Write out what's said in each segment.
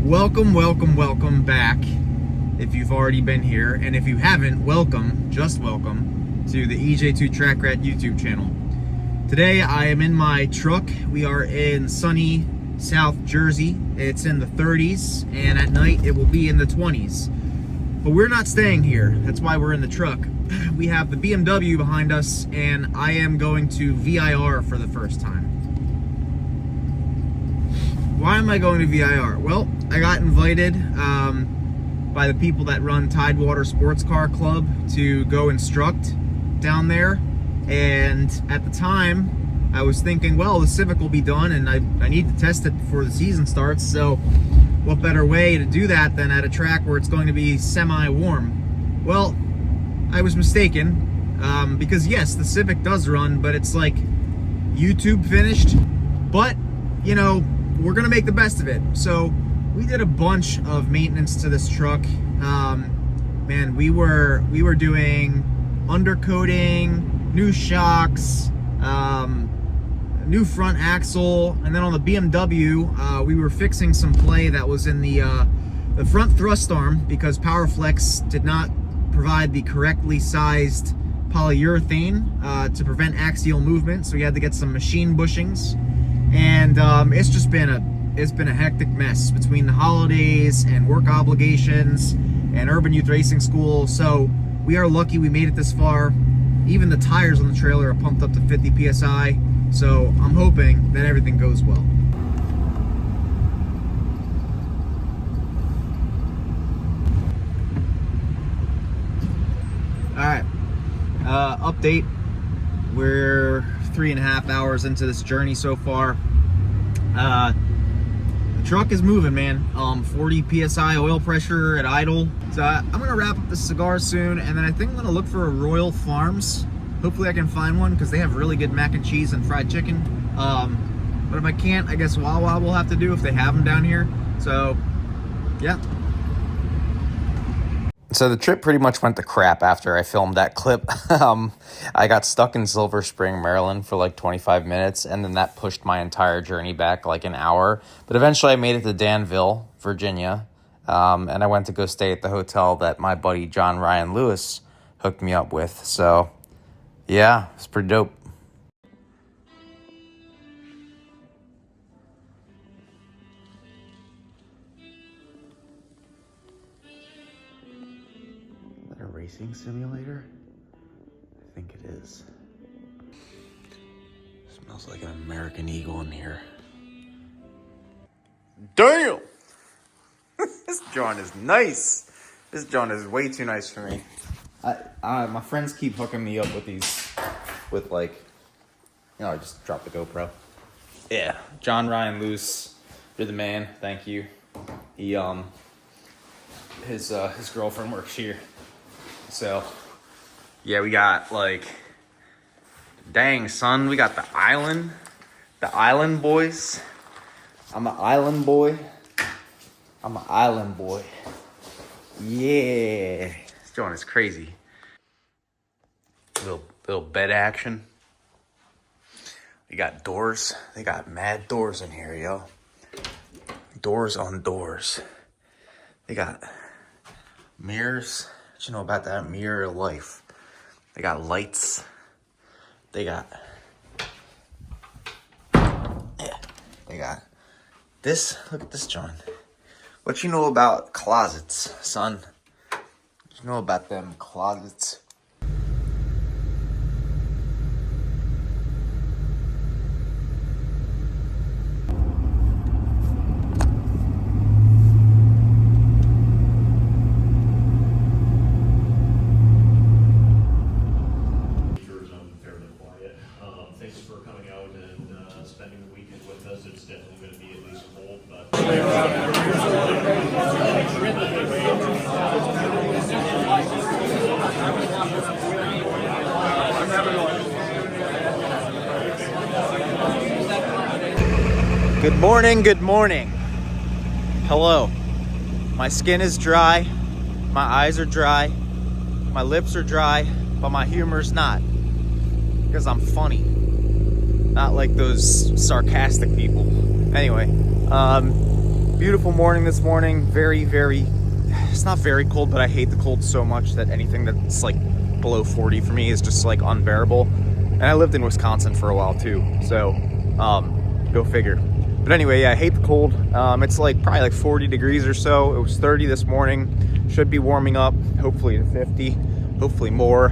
Welcome back if you've already been here, and if you haven't, welcome to the EJ2 Track Rat YouTube channel. Today I am in my truck. We are in sunny South Jersey. It's in the 30s, and at night it will be in the 20s. But we're not staying here. That's why we're in the truck. We have the BMW behind us, and I am going to VIR for the first time. Why am I going to VIR? Well, I got invited by the people that run Tidewater Sports Car Club to go instruct down there. And at the time, I was thinking, well, the Civic will be done and I need to test it before the season starts. So what better way to do that than at a track where it's going to be semi-warm? Well, I was mistaken, because yes, the Civic does run, but it's like YouTube finished. But, you know, we're gonna make the best of it. So we did a bunch of maintenance to this truck. Man, we were doing undercoating, new shocks, new front axle, and then on the BMW, we were fixing some play that was in the front thrust arm because PowerFlex did not provide the correctly sized polyurethane to prevent axial movement, so we had to get some machine bushings. And it's just been a hectic mess between the holidays and work obligations and Urban Youth Racing School. So we are lucky we made it this far. Even the tires on the trailer are pumped up to 50 psi. So I'm hoping that everything goes well. All right, update. We're 3.5 hours into this journey so far. The truck is moving, man. 40 psi oil pressure at idle. So I'm gonna wrap up the cigar soon, and then I think I'm gonna look for a Royal Farms. Hopefully I can find one because they have really good mac and cheese and fried chicken. But if I can't, I guess Wawa will have to do if they have them down here. So yeah. So the trip pretty much went to crap after I filmed that clip. I got stuck in Silver Spring, Maryland for like 25 minutes, and then that pushed my entire journey back like an hour. But eventually I made it to Danville, Virginia, and I went to go stay at the hotel that my buddy John Ryan Lewis hooked me up with. So yeah, it's pretty dope. Racing simulator? I think it is. Smells like an American Eagle in here. Damn! This joint is nice. This joint is way too nice for me. My friends keep hooking me up with these, with like, you know, I just dropped the GoPro. Yeah, John Ryan Luce, you're the man. Thank you. He his girlfriend works here. So, yeah, we got, like, dang, son, we got the island boys. I'm an island boy. Yeah. This joint is crazy. Little bed action. We got doors. They got mad doors in here, yo. Doors on doors. They got mirrors. You know about that mirror of life. They got lights. They got this. Look at this, John. What you know about closets, son? What you know about them closets? Good morning. Hello. My skin is dry, my eyes are dry, my lips are dry, but my humor's not. Because I'm funny. Not like those sarcastic people. Anyway, Beautiful morning this morning. Very, it's not very cold, but I hate the cold so much that anything that's like below 40 for me is just like unbearable. And I lived in Wisconsin for a while too, so go figure. But anyway, yeah, I hate the cold. It's like probably like 40 degrees or so. It was 30 this morning. Should be warming up, hopefully to 50, hopefully more.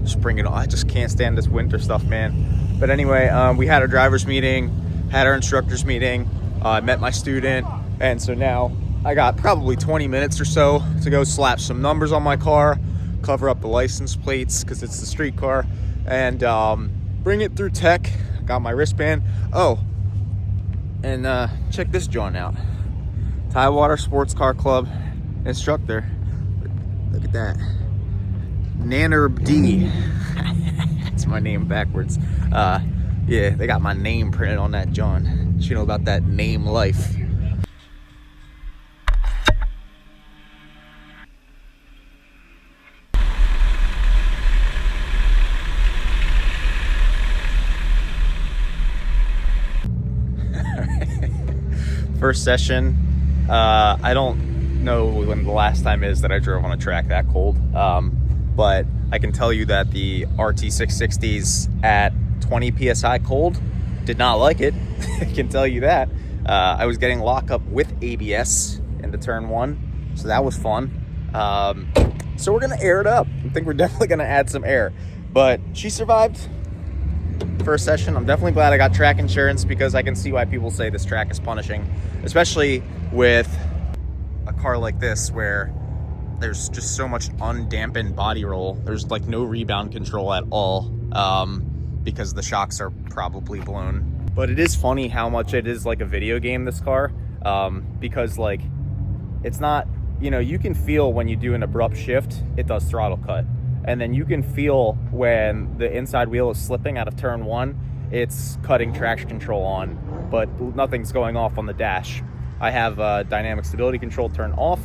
Just bring it on. I just can't stand this winter stuff, man. But anyway, we had our driver's meeting, had our instructor's meeting. I met my student, and so now I got probably 20 minutes or so to go slap some numbers on my car, cover up the license plates because it's the street car, and bring it through tech. Got my wristband. Oh, and check this John out. Tidewater Sports Car Club instructor. Look at that. Nannerb D. That's my name backwards. Yeah, they got my name printed on that John. You know about that name life. First session. I don't know when the last time is that I drove on a track that cold, but I can tell you that the RT660s at 20 psi cold did not like it. I can tell you that. I was getting lockup with ABS into turn 1, so that was fun. So we're gonna air it up. I think we're definitely gonna add some air, but she survived first session. I'm definitely glad I got track insurance because I can see why people say this track is punishing, especially with a car like this where there's just so much undampened body roll. There's like no rebound control at all, because the shocks are probably blown. But it is funny how much it is like a video game, this car, because like it's not, you know, you can feel when you do an abrupt shift, it does throttle cut. And then you can feel when the inside wheel is slipping out of turn 1, it's cutting traction control on, but nothing's going off on the dash. I have dynamic stability control turned off,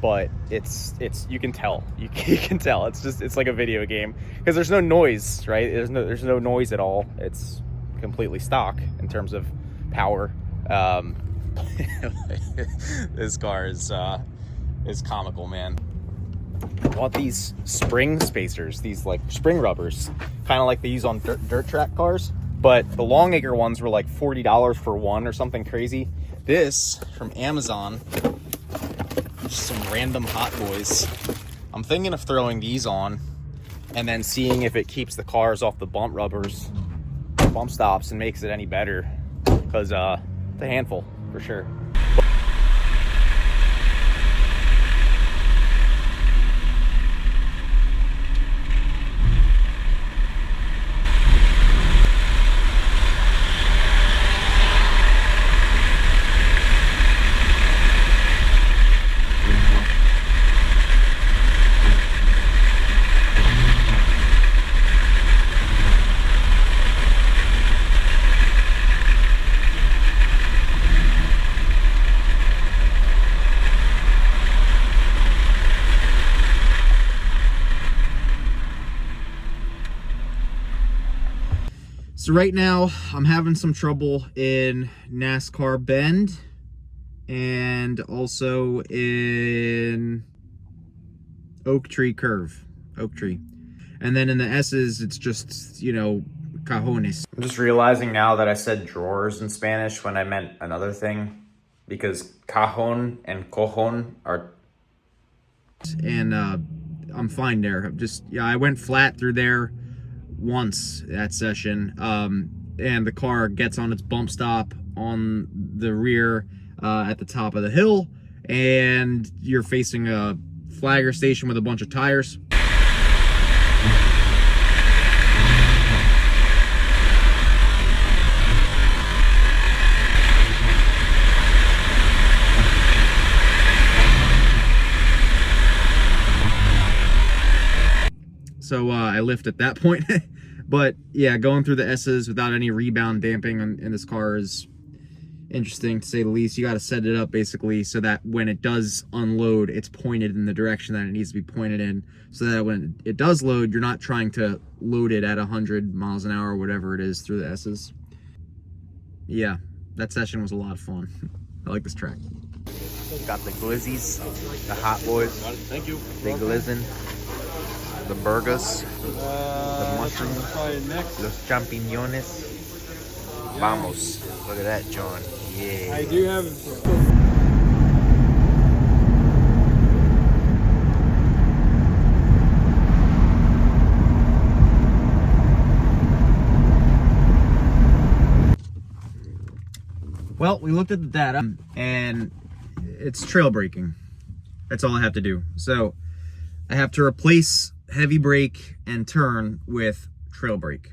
but it's you can tell. You can tell. It's like a video game because there's no noise, right? There's no noise at all. It's completely stock in terms of power. This car is comical, man. I bought these spring spacers, these like spring rubbers, kind of like they use on dirt track cars, but the Longacre ones were like $40 for one or something crazy. This from Amazon, just some random Hot Boys. I'm thinking of throwing these on and then seeing if it keeps the cars off the bump rubbers, bump stops, and makes it any better, because it's a handful for sure. So right now I'm having some trouble in NASCAR Bend and also in Oak Tree Curve. And then in the S's, it's just, you know, cajones. I'm just realizing now that I said drawers in Spanish when I meant another thing, because cajon and cojon are... And I'm fine there. I went flat through there once that session, and the car gets on its bump stop on the rear at the top of the hill, and you're facing a flagger station with a bunch of tires. So I lift at that point. But yeah, going through the S's without any rebound damping in this car is interesting, to say the least. You got to set it up basically so that when it does unload, it's pointed in the direction that it needs to be pointed in, so that when it does load, you're not trying to load it at 100 miles an hour or whatever it is through the S's. Yeah, that session was a lot of fun. I like this track. Got the glizzies, the hot boys. Thank you. They glizzin. The burgers, the mushrooms, los champiñones. Vamos. Look at that, John. Yeah. I do have. Well, we looked at the data and it's trail braking. That's all I have to do. So I have to replace heavy brake and turn with trail brake.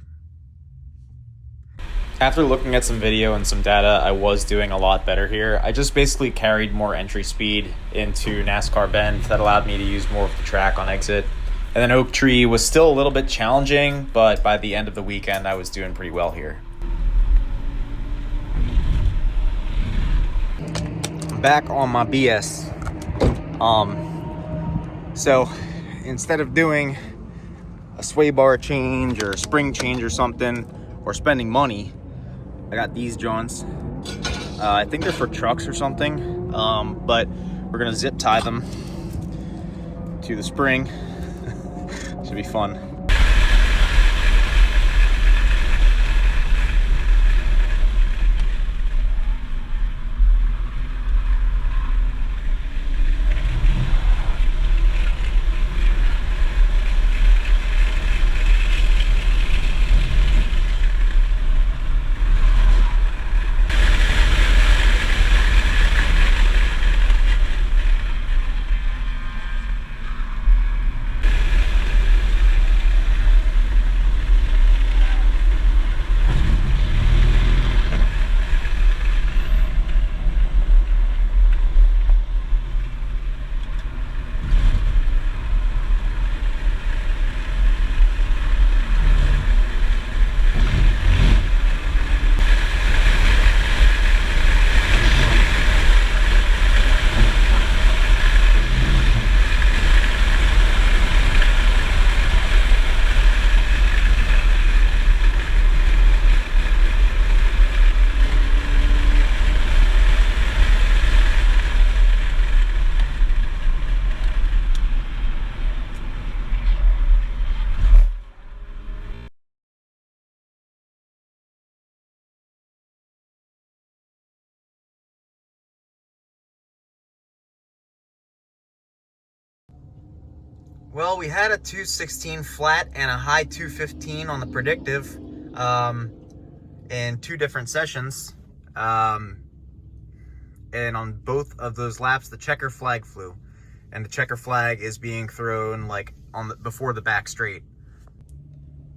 After looking at some video and some data, I was doing a lot better here. I just basically carried more entry speed into NASCAR Bend. That allowed me to use more of the track on exit. And then Oak Tree was still a little bit challenging, but by the end of the weekend, I was doing pretty well here. I'm back on my BS. So instead of doing a sway bar change or a spring change or something, or spending money, I got these Johns. I think they're for trucks or something, but we're gonna zip tie them to the spring. Should be fun. Well, we had a 216 flat and a high 215 on the predictive in 2 different sessions. And on both of those laps, the checker flag flew. And the checker flag is being thrown like on the, before the back straight.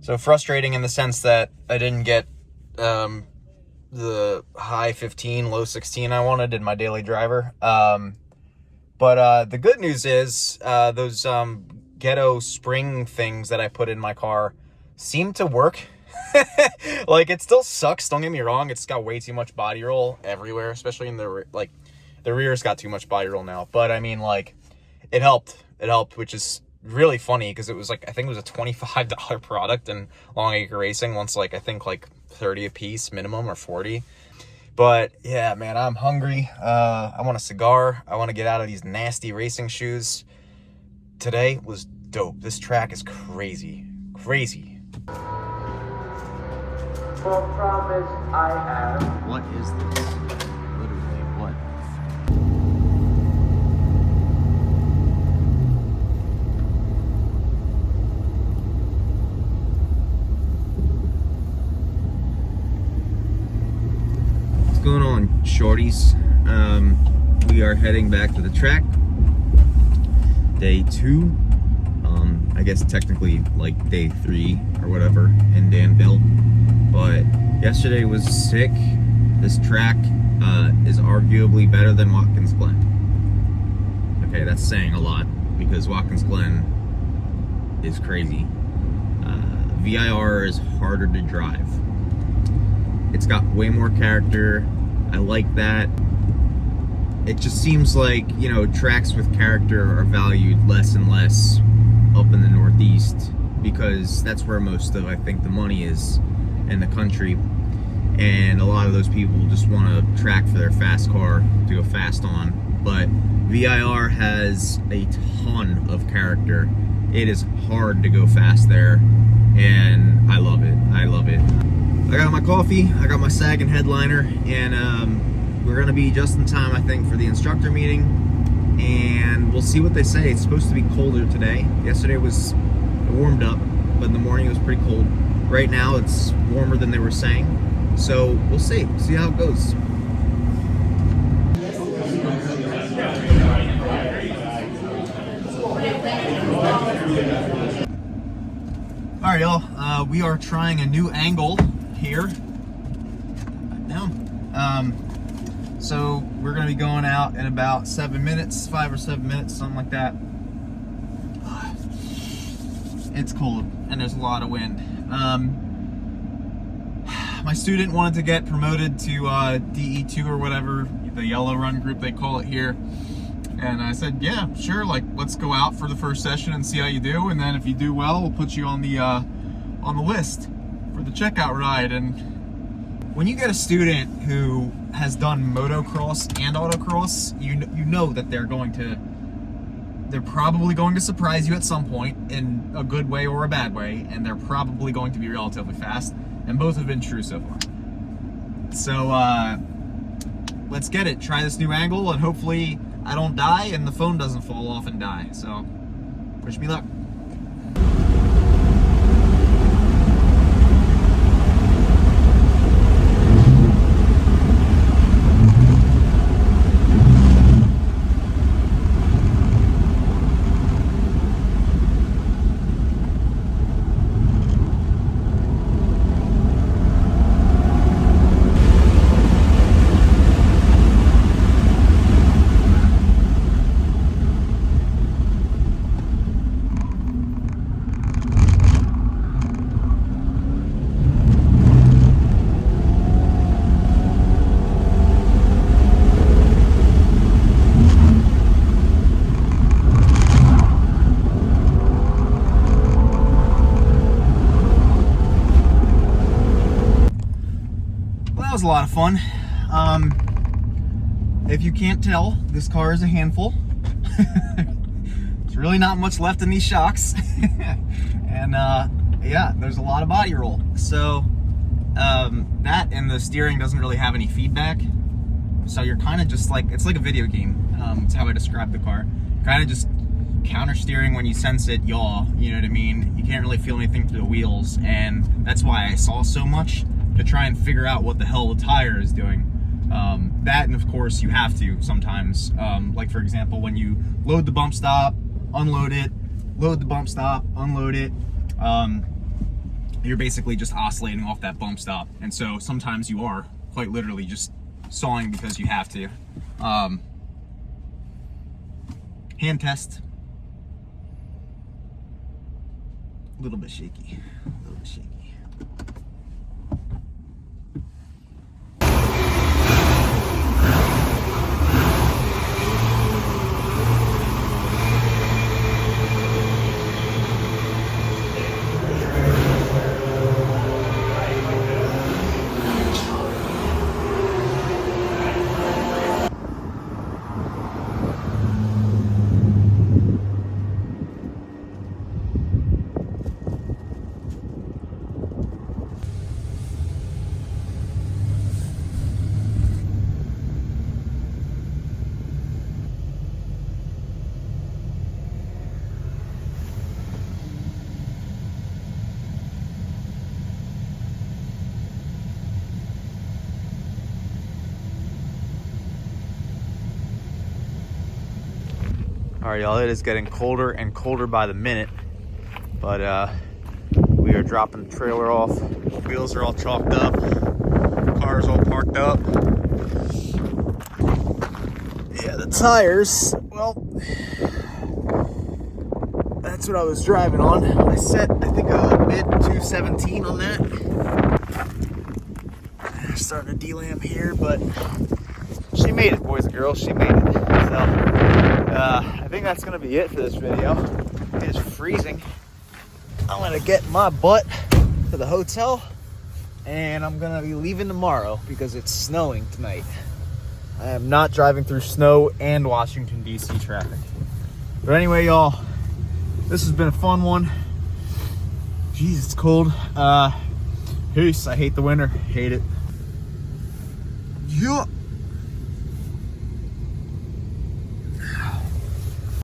So frustrating in the sense that I didn't get the high 15, low 16 I wanted in my daily driver. But the good news is those ghetto spring things that I put in my car seem to work. Like, it still sucks, don't get me wrong. It's got way too much body roll everywhere, especially in the like the rear's got too much body roll now. But I mean, like, it helped, which is really funny because it was like, I think it was a $25 product in Long Acre Racing, once like I think like 30 a piece minimum or 40. But yeah, man, I'm hungry. I want a cigar. I want to get out of these nasty racing shoes. Today was dope. This track is crazy. For promise I have. What is this? Literally, what? What's going on, shorties? We are heading back to the track. Day 2. I guess technically like day 3 or whatever in Danville. But yesterday was sick. This track is arguably better than Watkins Glen. Okay, that's saying a lot because Watkins Glen is crazy. VIR is harder to drive. It's got way more character. I like that. It just seems like, you know, tracks with character are valued less and less up in the Northeast because that's where most of, I think, the money is in the country. and a lot of those people just want a track for their fast car to go fast on. But VIR has a ton of character. It is hard to go fast there, and I love it. I love it. I got my coffee, I got my sagging headliner, and we're gonna be just in time, I think, for the instructor meeting, and we'll see what they say. It's supposed to be colder today. Yesterday it warmed up, but in the morning it was pretty cold. Right now it's warmer than they were saying, so we'll see how it goes. All right, y'all, we are trying a new angle here. So we're gonna be going out in about 7 minutes, 5 or 7 minutes, something like that. It's cold and there's a lot of wind. My student wanted to get promoted to DE2 or whatever, the yellow run group they call it here. And I said, yeah, sure, like, let's go out for the first session and see how you do, and then if you do well, we'll put you on the list for the checkout ride. And when you get a student who has done motocross and autocross, you know that they're probably going to surprise you at some point in a good way or a bad way, and they're probably going to be relatively fast, and both have been true so far. So let's get it. Try this new angle, and hopefully I don't die and the phone doesn't fall off and die. So wish me luck. That was a lot of fun. If you can't tell, this car is a handful. There's really not much left in these shocks. And yeah, there's a lot of body roll. So that and the steering doesn't really have any feedback. So you're kind of just like, it's like a video game. It's how I describe the car. Kind of just counter steering when you sense it yaw, you know what I mean? You can't really feel anything through the wheels, and that's why I saw so much, to try and figure out what the hell the tire is doing. That, and of course you have to sometimes, like for example, when you load the bump stop, unload it, load the bump stop, unload it, you're basically just oscillating off that bump stop. And so sometimes you are quite literally just sawing because you have to. Hand test. A little bit shaky, a little bit shaky. All right, y'all, it is getting colder and colder by the minute, but we are dropping the trailer off. Wheels are all chalked up, car's all parked up. Yeah, the tires, well, that's what I was driving on. I set, I think, a mid 217 on that. Starting to delam here, but she made it, boys and girls, she made it. So, I think that's gonna be it for this video. It is freezing. I'm gonna get my butt to the hotel and I'm gonna be leaving tomorrow because it's snowing tonight. I am not driving through snow and Washington, D.C. traffic. But anyway, y'all, this has been a fun one. Jeez, it's cold. Peace. I hate the winter. Hate it. Yeah.